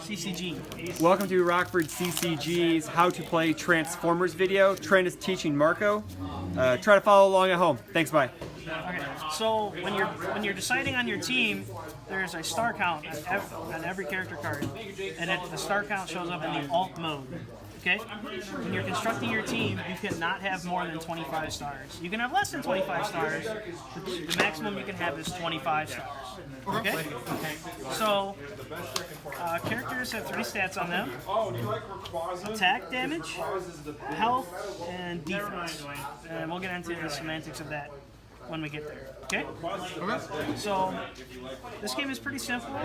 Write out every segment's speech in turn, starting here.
CCG. Welcome to Rockford CCG's How to Play Transformers video. Trent is teaching Marco. Try to follow along at home. Thanks, bye. Okay, so when you're deciding on your team, there's a star count on every character card, and the star count shows up in the alt mode. Okay? When you're constructing your team, you cannot have more than 25 stars. You can have less than 25 stars, but the maximum you can have is 25 stars. Okay? So, characters have 3 stats on them: attack, damage, health, and defense. And we'll get into the semantics of that when we get there. Okay? So, this game is pretty simple.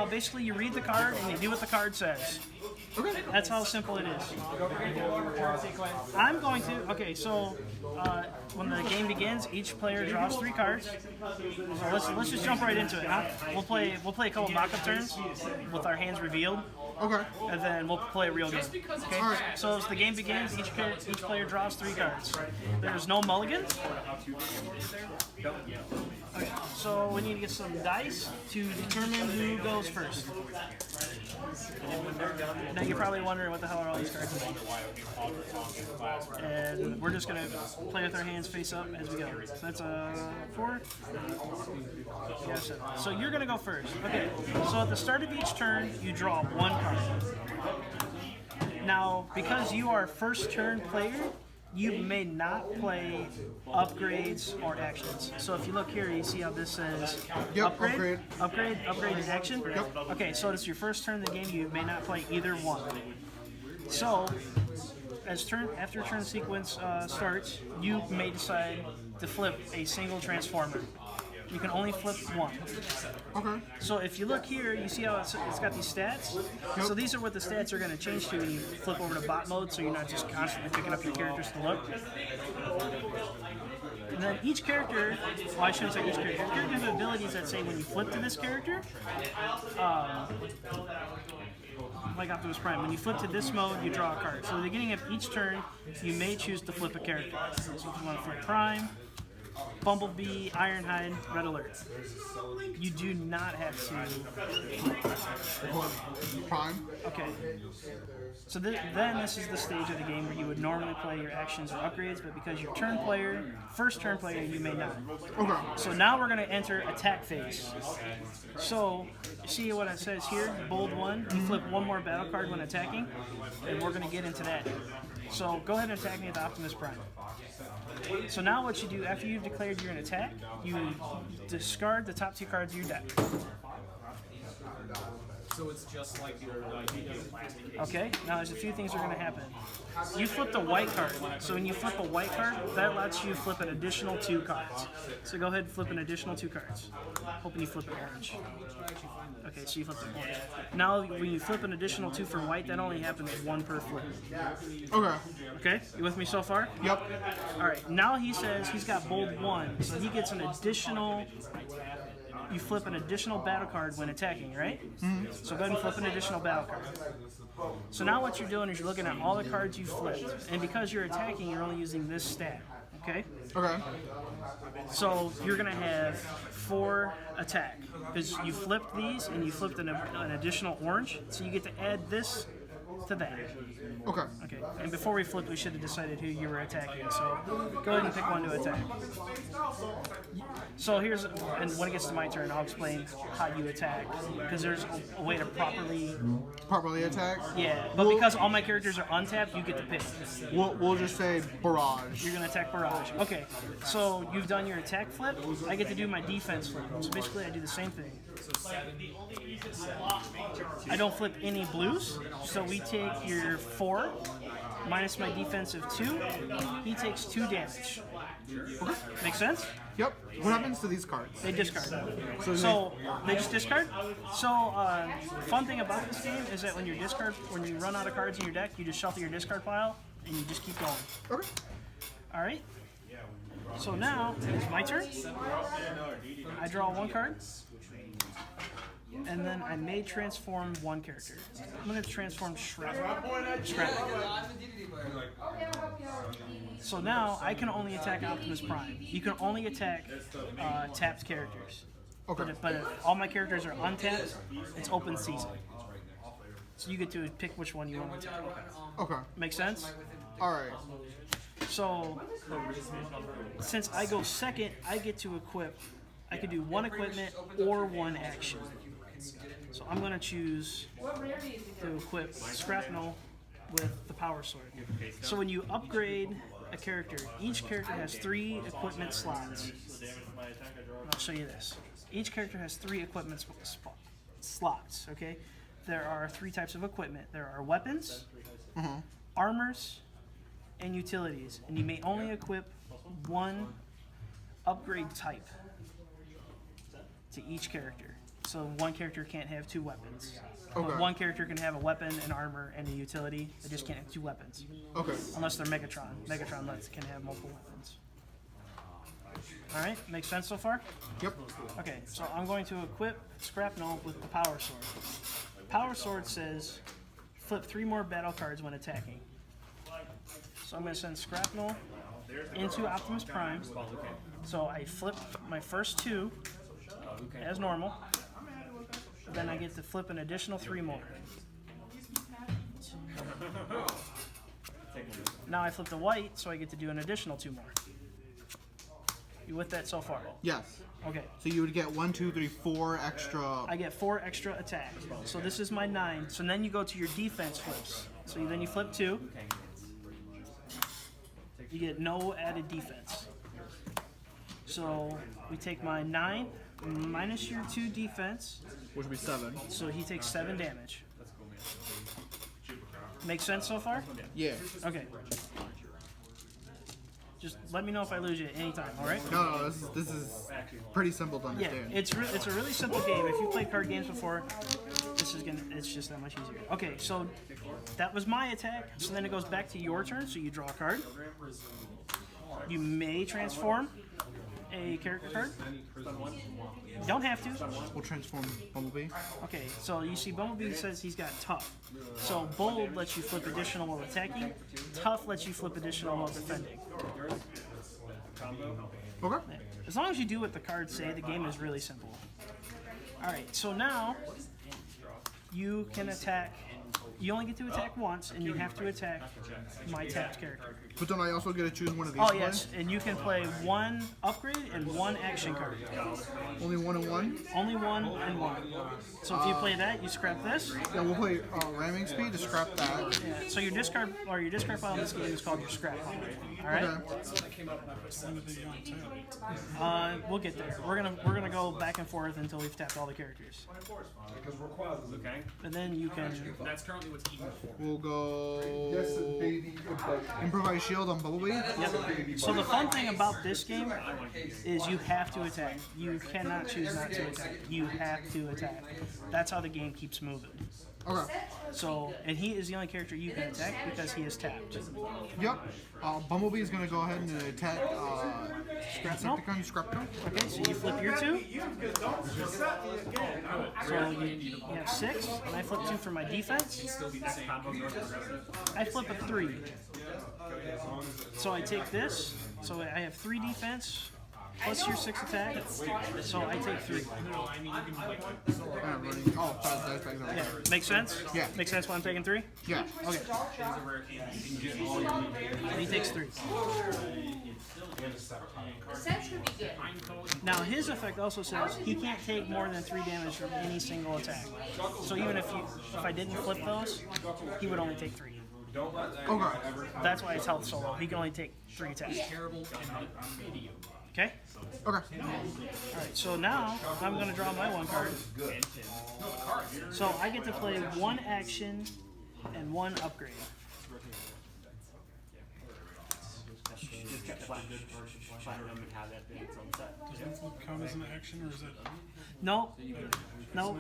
Basically, you read the card and you do what the card says. That's how simple it is. I'm going to. Okay, so when the game begins, each player draws 3 cards. So let's just jump right into it. Huh? We'll play a couple mock-up turns with our hands revealed. Okay. And then we'll play a real game. Okay. All right. So as the game begins, each player draws 3 cards. There's no mulligans. Okay. So we need to get some dice to determine who goes first. Now you're probably wondering what the hell are all these cards about. And we're just gonna play with our hands face up as we go. So that's a 4. Yeah, 7. So you're gonna go first. Okay. So at the start of each turn, you draw 1 card. Now, because you are first turn player, you may not play upgrades or actions. So if you look here, you see how this says upgrade to action? Yep. Okay, so it's your first turn in the game, you may not play either one. So, after turn sequence starts, you may decide to flip a single Transformer. You can only flip 1. Okay. So if you look here, you see how it's got these stats? Yep. So these are what the stats are going to change to when you flip over to bot mode, so you're not just constantly picking up your characters to look. And then each character, well, I shouldn't say each character, characters have abilities that say when you flip to this character, like Optimus Prime, when you flip to this mode, you draw a card. So at the beginning of each turn, you may choose to flip a character. So if you want to flip Prime, Bumblebee, Ironhide, Red Alert. You do not have to Prime. Okay. So then this is the stage of the game where you would normally play your actions or upgrades, but because you're first turn player, you may not. Okay. So now we're going to enter attack phase. So, see what it says here? Bold 1. You flip 1 more battle card when attacking, and we're going to get into that. So go ahead and attack me with Optimus Prime. So now what you do, after you've declared you're in attack, you discard the top 2 cards of your deck. So it's just like your Okay, now there's a few things that are going to happen. You flipped a white card, so when you flip a white card, that lets you flip an additional 2 cards. So go ahead and flip an additional 2 cards. Hoping you flip an orange. Okay, so you flipped an orange. Now when you flip an additional 2 for white, that only happens 1 per flip. Okay. Okay, you with me so far? Yep. Alright, now he says he's got bold 1, so he gets an additional... You flip an additional battle card when attacking, right? Mm-hmm. So go ahead and flip an additional battle card. So now what you're doing is you're looking at all the cards you flipped, and because you're attacking, you're only using this stat, okay? Okay. So you're going to have 4 attack, because you flipped these, and you flipped an additional orange, so you get to add this to that. Okay. Okay, and before we flipped, we should have decided who you were attacking, so go ahead and pick one to attack. So and when it gets to my turn, I'll explain how you attack, because there's a way to properly attack? Yeah, but because all my characters are untapped, you get to pick. We'll just say barrage. You're going to attack barrage. Okay, so you've done your attack flip, I get to do my defense flip. So basically I do the same thing. I don't flip any blues, so we take your 4 minus my defensive 2. He takes 2 damage. Okay. Make sense? Yep. What happens to these cards? They discard. So they just discard. So fun thing about this game is that when you run out of cards in your deck, you just shuffle your discard pile and you just keep going. Okay. All right. So now it's my turn. I draw 1 card. and then I may transform one character. I'm going to transform Scrap. So now I can only attack Optimus Prime. You can only attack tapped characters. Okay. But if all my characters are untapped, it's open season. So you get to pick which one you want to attack. Okay. Make sense? All right. So since I go second, I get to equip. I could do one equipment or one action. So I'm going to choose to equip Scrapnel with the Power Sword. So when you upgrade a character, each character has 3 equipment slots. I'll show you this. Each character has 3 equipment slots, okay? There are 3 types of equipment. There are weapons, armors, and utilities. And you may only equip one upgrade type to each character. So one character can't have 2 weapons. Okay. One character can have a weapon, an armor, and a utility. They just can't have 2 weapons. Okay. Unless they're Megatron. Megatron can have multiple weapons. Alright, makes sense so far? Yep. Okay, so I'm going to equip Scrapnel with the Power Sword. Power Sword says flip 3 more battle cards when attacking. So I'm going to send Scrapnel into Optimus Prime. So I flip my first 2 as normal. Then I get to flip an additional 3 more. Now I flip the white, so I get to do an additional 2 more. You with that so far? Yes. Okay. So you would get 1, 2, 3, 4 extra. I get 4 extra attacks. So this is my 9. So then you go to your defense flips. So then you flip 2. You get no added defense. So we take my 9 minus your 2 defense. Which would be 7. So he takes 7 damage. Make sense so far? Yeah. Okay. Just let me know if I lose you at any time, alright? No, this is pretty simple to Yeah, understand. it's a really simple game. If you played card games before, it's just that much easier. Okay, so that was my attack. So then it goes back to your turn. So you draw a card. You may transform a character card. You don't have to. We'll transform Bumblebee. Okay, so you see Bumblebee says he's got tough. So bold lets you flip additional while attacking. Tough lets you flip additional while defending. Okay. As long as you do what the cards say, the game is really simple. Alright, so now you can attack. You only get to attack once, and you have to attack my tapped character. But then I also get to choose one of these. Oh to play? yes, and you can play 1 upgrade and 1 action card. Only 1 and 1. Only 1 and 1. So if you play that, you scrap this. Yeah, we'll play ramming speed to scrap that. Yeah, so your discard pile in this game is called your scrap pile. All right. Okay. We'll get there. We're gonna go back and forth until we've tapped all the characters. Okay. And then you can. That's currently what's eating for. We'll go improvise shield on Bumblebee. Yep. So the fun thing about this game is you have to attack. You cannot choose not to attack. You have to attack. That's how the game keeps moving. Okay. So, and he is the only character you can attack because he is tapped. Yep. Bumblebee is gonna go ahead and attack Decepticon Scrapto. Okay, so you flip your 2. So you have 6, and I flip 2 for my defense. I flip a 3. So I take this. So I have 3 defense plus your 6 attack. So I take 3. Yeah, makes sense? Yeah. Makes sense why I'm taking 3? Yeah. Okay. And he takes 3. Now his effect also says he can't take more than 3 damage from any single attack. So even if I didn't flip those, he would only take 3. Okay. That's why his health so low. He can only take 3 attacks. Okay? Okay. Alright, so now I'm going to draw my 1 card. So I get to play 1 action and 1 upgrade. Does that flip count as an action, or is it? Nope. Nope.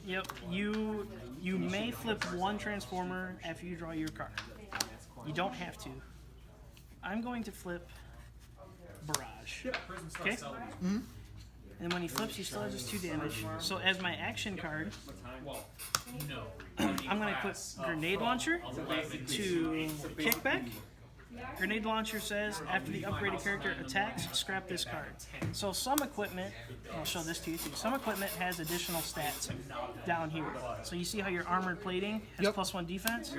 Yep. You may flip 1 Transformer after you draw your card. You don't have to. I'm going to flip Barrage. Okay? And when he flips, he still has his 2 damage. So as my action card, I'm going to equip Grenade Launcher to Kickback. Grenade Launcher says, after the upgraded character attacks, scrap this card. So some equipment, I'll show this to you too, some equipment has additional stats down here. So you see how your armored plating has +1 defense?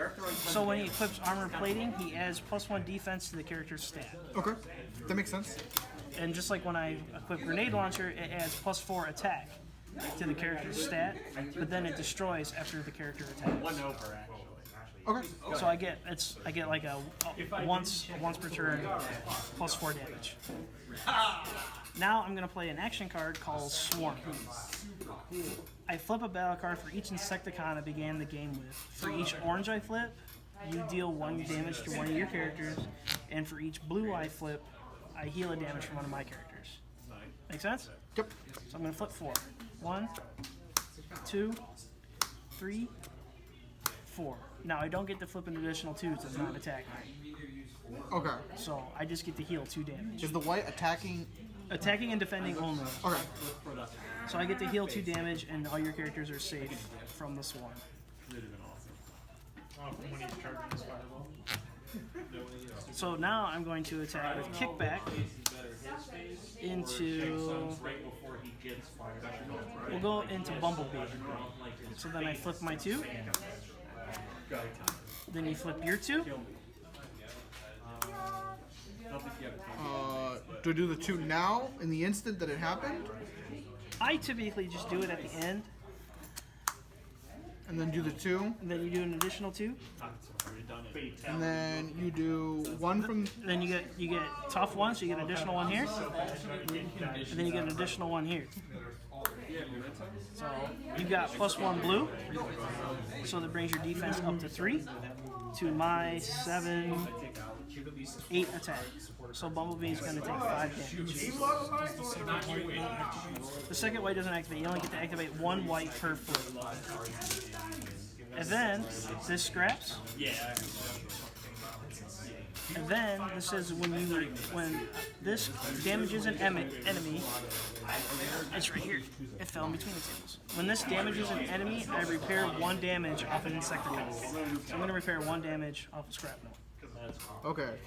So when he equips armored plating, he adds +1 defense to the character's stat. Okay, that makes sense. And just like when I equip Grenade Launcher, it adds +4 attack to the character's stat, but then it destroys after the character attacks. Okay. So I get like a once per turn +4 damage. Now I'm gonna play an action card called Swarm. I flip a battle card for each Insecticon I began the game with. For each orange I flip, you deal 1 damage to one of your characters, and for each blue I flip, I heal a damage from one of my characters. Make sense? Yep. So I'm gonna flip 4. 1, 2, 3, 4. Now I don't get to flip an additional 2 to not attack me. Okay. So I just get to heal 2 damage. Is the white attacking? Attacking and defending only. Okay. So I get to heal 2 damage and all your characters are safe from the swarm. So now I'm going to attack with Kickback into... We'll go into Bumblebee. So then I flip my 2. Then you flip your 2. Do I do the 2 now in the instant that it happened, I typically just do it at the end, and then do the 2, and then you do an additional 2. and then you do 1 from. Then you get tough 1, so you get an additional 1 here, and then you get an additional 1 here. So you got +1 blue, so that brings your defense up to 3 to my 7, 8 attack. So Bumblebee is going to take 5 damage. The second white doesn't activate. You only get to activate 1 white per flip. And then this scraps. And then this says when this damages an enemy, it's right here. It fell in between the tables. When this damages an enemy, I repair 1 damage off an Insecticon. So I'm going to repair 1 damage off a Scrapnel. Okay.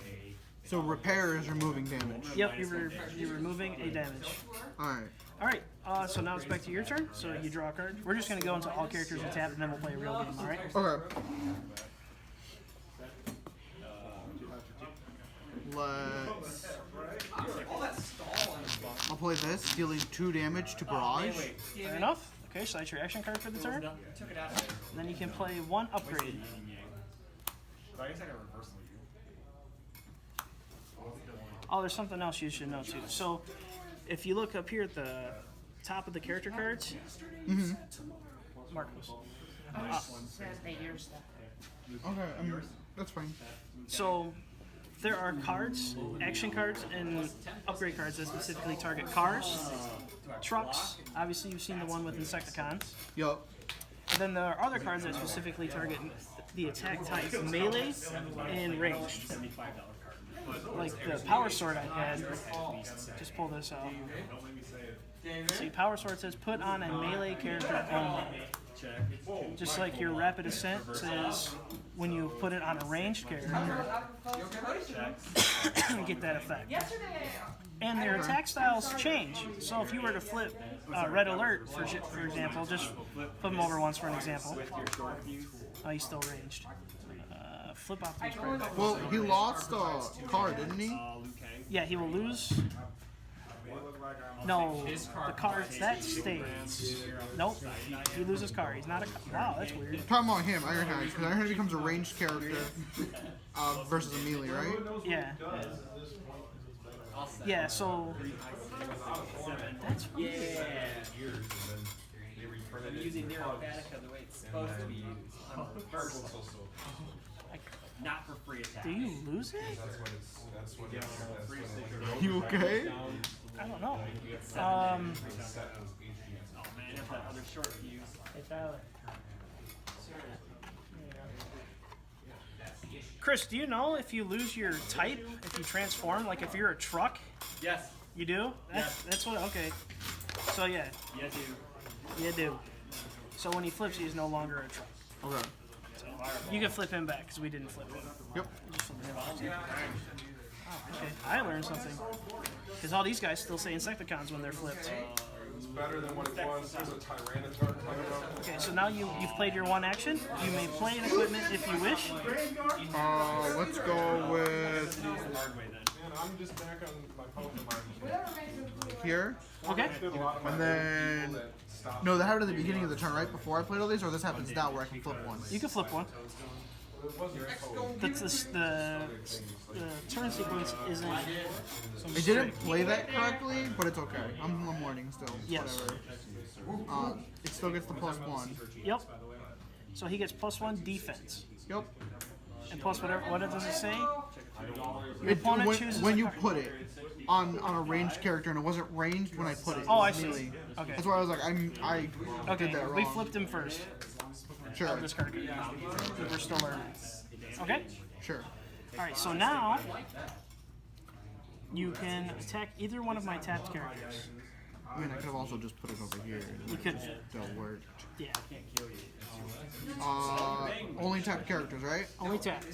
So repair is removing damage. Yep, you're removing a damage. Alright. Alright, so now it's back to your turn. So you draw a card. We're just going to go into all characters and tap, and then we'll play a real game, alright? Okay. Let's. I'll play this, dealing 2 damage to Barrage. Fair enough. Okay, so that's your action card for the turn. And then you can play 1 upgrade. Oh, there's something else you should know too. So, if you look up here at the top of the character cards, Marcos. Okay, that's fine. So, there are cards, action cards, and upgrade cards that specifically target cars, trucks. Obviously, you've seen the one with Insecticons. Yup. And then there are other cards that specifically target the attack type melee and ranged. Like the Power Sword I had. Just pull this out. See, Power Sword says put on a melee character only. Just like your Rapid Ascent says when you put it on a ranged character, you get that effect. And their attack styles change. So if you were to flip Red Alert, for example, just flip him over once for an example. Oh, he's still ranged. Flip off these cards. Well, he lost a card, didn't he? Yeah, he will lose. No, the card that stays. Nope, he loses card. He's not a. Wow, that's weird. Talking about him, Ironhide, because Ironhide becomes a ranged character versus a melee, right? Yeah. Yeah. So that's weird. I'm using Neurophatica the way it's supposed to be used. Not for free attack. Do you lose it? You okay? I don't know. Oh man, if that other short fuse. Hey, Tyler. Chris, do you know if you lose your type, if you transform, like if you're a truck? Yes. You do? Yes. That's what, okay. So yeah, Yeah, dude. you do. So when he flips, he's no longer a truck. Okay. So you can flip him back because we didn't flip him. Yep. Just flip him off. Oh, okay. I learned something. Because all these guys still say Insecticons when they're flipped. It's better than what it was. There's a Tyranitar coming up. Okay, so now you've played your one action. You may play an equipment if you wish. Let's go with Man, I'm just back on my Pokemon. here. Okay. And then... No, that happened at the beginning of the turn, right? Before I played all these? Or this happens now where I can flip one? You can flip one. The turn sequence isn't. I didn't play that correctly, but it's okay. I'm learning still. Yes. Whatever. It still gets the +1. Yep. So he gets +1 defense. Yep. And plus whatever. What does it say? Your It, opponent chooses when a you card. put it on a ranged character, and it wasn't ranged when I put it. Oh, I It was see. melee. Okay. That's why I was like, I Okay. did that wrong. We flipped him first. Sure. This card. We're still learning. Okay. Sure. All right. So now you can attack either one of my tapped characters. I mean, I could have also just put it over here. You could. That worked. Yeah. Only tapped characters, right? Only tapped.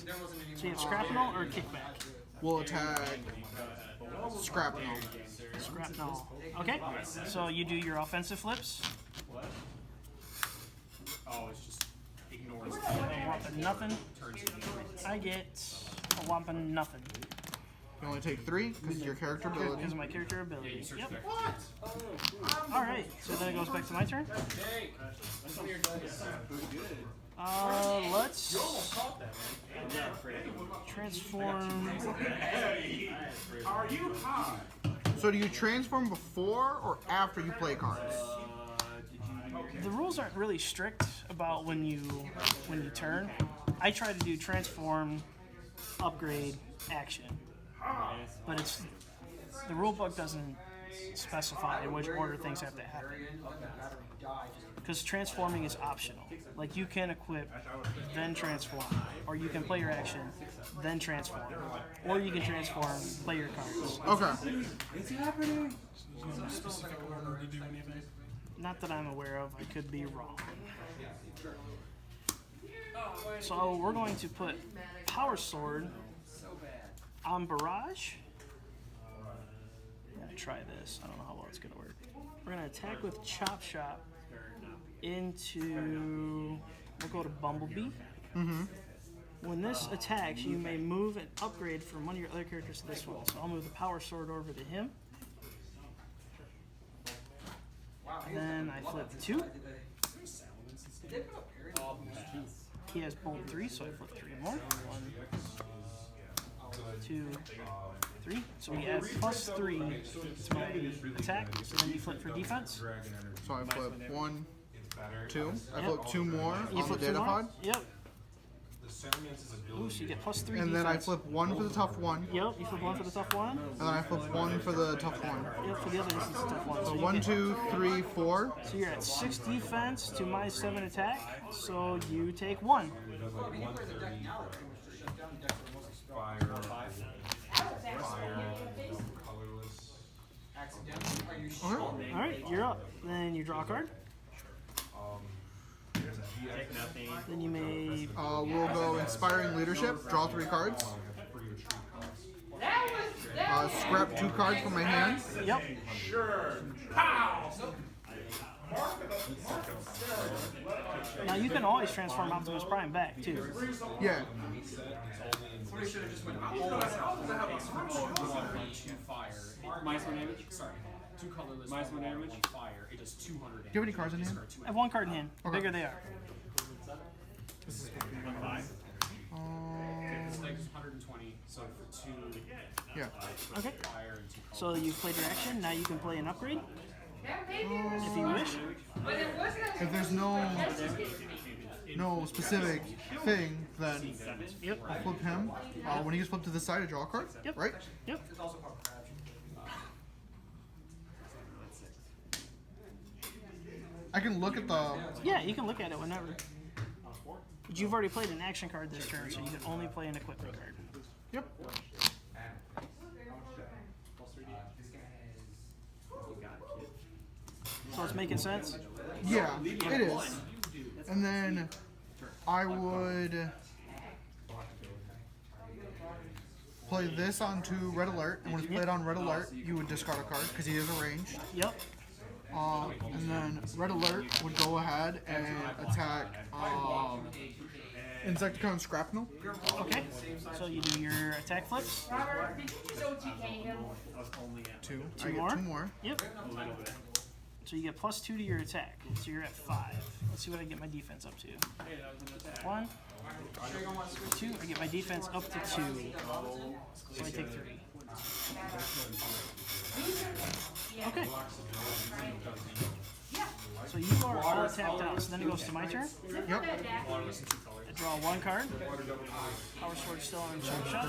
So you have Scrapnel or Kickback. We'll attack Scrapnel. Scrapnel. Okay. So you do your offensive flips. Oh, it's just ignores A whopping nothing. I get a whopping nothing. You only take 3 because of your character ability. Because of my character ability. Yep. Alright, so then it goes back to my turn. Let's transform. So do you transform before or after you play cards? The rules aren't really strict about when you turn. I try to do transform, upgrade, action. But it's the rule book doesn't specify in which order things have to happen. Because transforming is optional. Like you can equip, then transform, or you can play your action, then transform, or you can transform, play your cards. Okay. There's no specific order to do anything. Not that I'm aware of. I could be wrong. So we're going to put Power Sword on Barrage. I'm gonna try this. I don't know how well it's gonna work. We're gonna attack with Chop Shop into. We'll go to Bumblebee. When this attacks, you may move and upgrade from one of your other characters to this one. So I'll move the Power Sword over to him. Then I flip 2. He has bolt 3, so I flip 3 more. 1, 2, 3. So we add +3 to my attack. So then you flip for defense. So I flip 1, 2. I flip 2 more You on the flip 2 data more? pod. Yep. Ooh, so you get +3 And defense. then I flip 1 for the tough one. Yep, you flip 1 for the tough one. And then I flip 1 for the tough one. Yep, for the other this is the tough one. So you 1, get- 2, 3, 4. So you're at 6 defense to my 7 attack. So you take 1. Okay. Alright, you're up. Then you draw a card. Take nothing. Then you may. We'll go Inspiring Leadership. Draw 3 cards. Scrap 2 cards from my hand. Yep. Now you can always transform Optimus Prime back too. Yeah. Fire. Minus 1 damage? Sorry. 2 colorless. Minus 1 damage? Fire. It does 200 damage. Do you have any cards in hand? I have 1 card in hand. The Okay. bigger they are. It's like 120, so for 2 Yeah. Okay. fire and 2 colorless. So you played your action. Now you can play an upgrade if you wish. If there's no specific thing, then Yep. I'll flip him. When he gets flipped to this side, I draw a card. Yep. Right? Yep. I can look at the. Yeah, you can look at it whenever. But you've already played an action card this turn, so you can only play an equipment card. Yep. It's making sense. Yeah, it is. And then I would play this onto Red Alert, and when it's played on Red Alert, you would discard a card because he is arranged. Yep. And then Red Alert would go ahead and attack Insecticon Scrapnel. Okay. So you do your attack flips. Two. Two I get more? 2 more. Yep. So you get +2 to your attack. So you're at 5. Let's see what I get my defense up to. 1, 2. I get my defense up to 2. So I take 3. Okay. So you are all tapped out. So then it goes to my turn. Yep. I draw 1 card. Power Sword still on Chop Shot.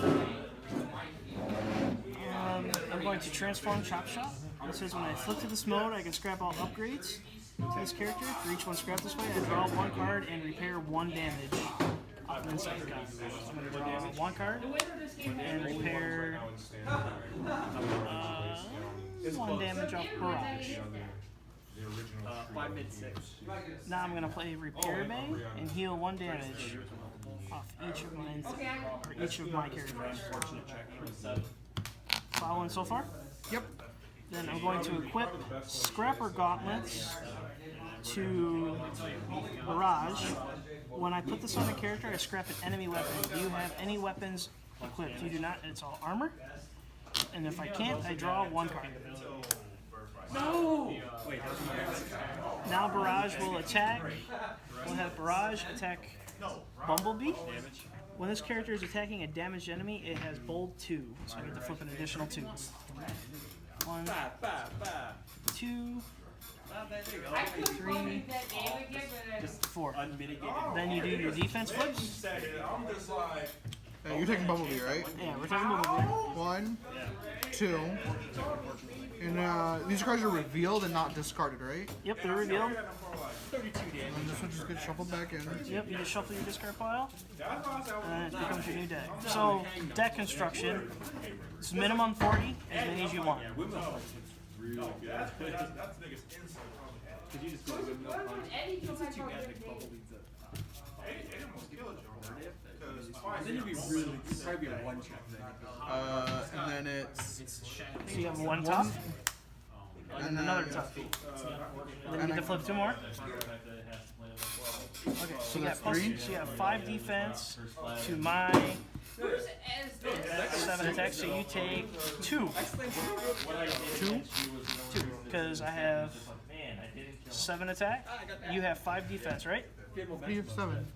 I'm going to transform Chop Shot. It says when I flip to this mode, I can scrap all upgrades to this character. For each one scrapped this way, I draw 1 card and repair 1 damage off an Insecticon. So I'm going to draw 1 card and repair 1 damage off Barrage. 5 mid 6. Now I'm going to play Repair Bay and heal 1 damage off each of my characters. Following so far? Yep. Then I'm going to equip Scrapper Gauntlets to Barrage. When I put this on a character, I scrap an enemy weapon. Do you have any weapons equipped? You do not. It's all armor. And if I can't, I draw 1 card. No! Wait, Now Barrage will attack. We'll have Barrage attack Bumblebee. When this character is attacking a damaged enemy, it has bold 2. So I get to flip an additional 2. 1, 2, 3, 4. Then you do your defense flips. Hey, you're taking Bumblebee, right? Yeah, we're taking Bumblebee. 1, 2. And these cards are revealed and not discarded, right? Yep, they're revealed. And this one just gets shuffled back in. Yep, you just shuffle your discard pile, and it becomes your new deck. So, deck construction, it's minimum 40, as many as you want. Then you'd be really, probably be a 1 check thing. And then it's So you have 1 tough, and another tough. And then you get to flip 2 more. Okay, so you got 3. So you have 5 defense to my 7 attack, so you take 2. 2? Because I have 7 attack. You have 5 defense, right? You have 7.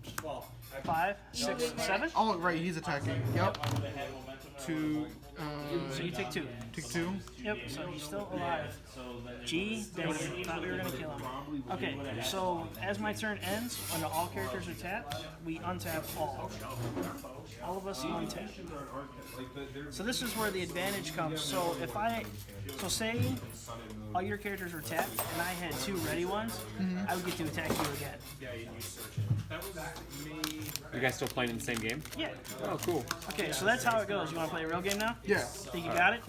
5, 6, 7. Oh, right, he's attacking. Yep. 2. So you take 2. Take 2. Yep, so he's still alive. G, damn it, thought we were going to kill him. Okay, so as my turn ends, when all characters are tapped, we untap all. All of us untap. So this is where the advantage comes. So if say all your characters were tapped and I had 2 ready ones, I would get to attack you again. You guys still playing in the same game? Yeah. Oh, cool. Okay, so that's how it goes. You want to play a real game now? Yeah. Think you got it?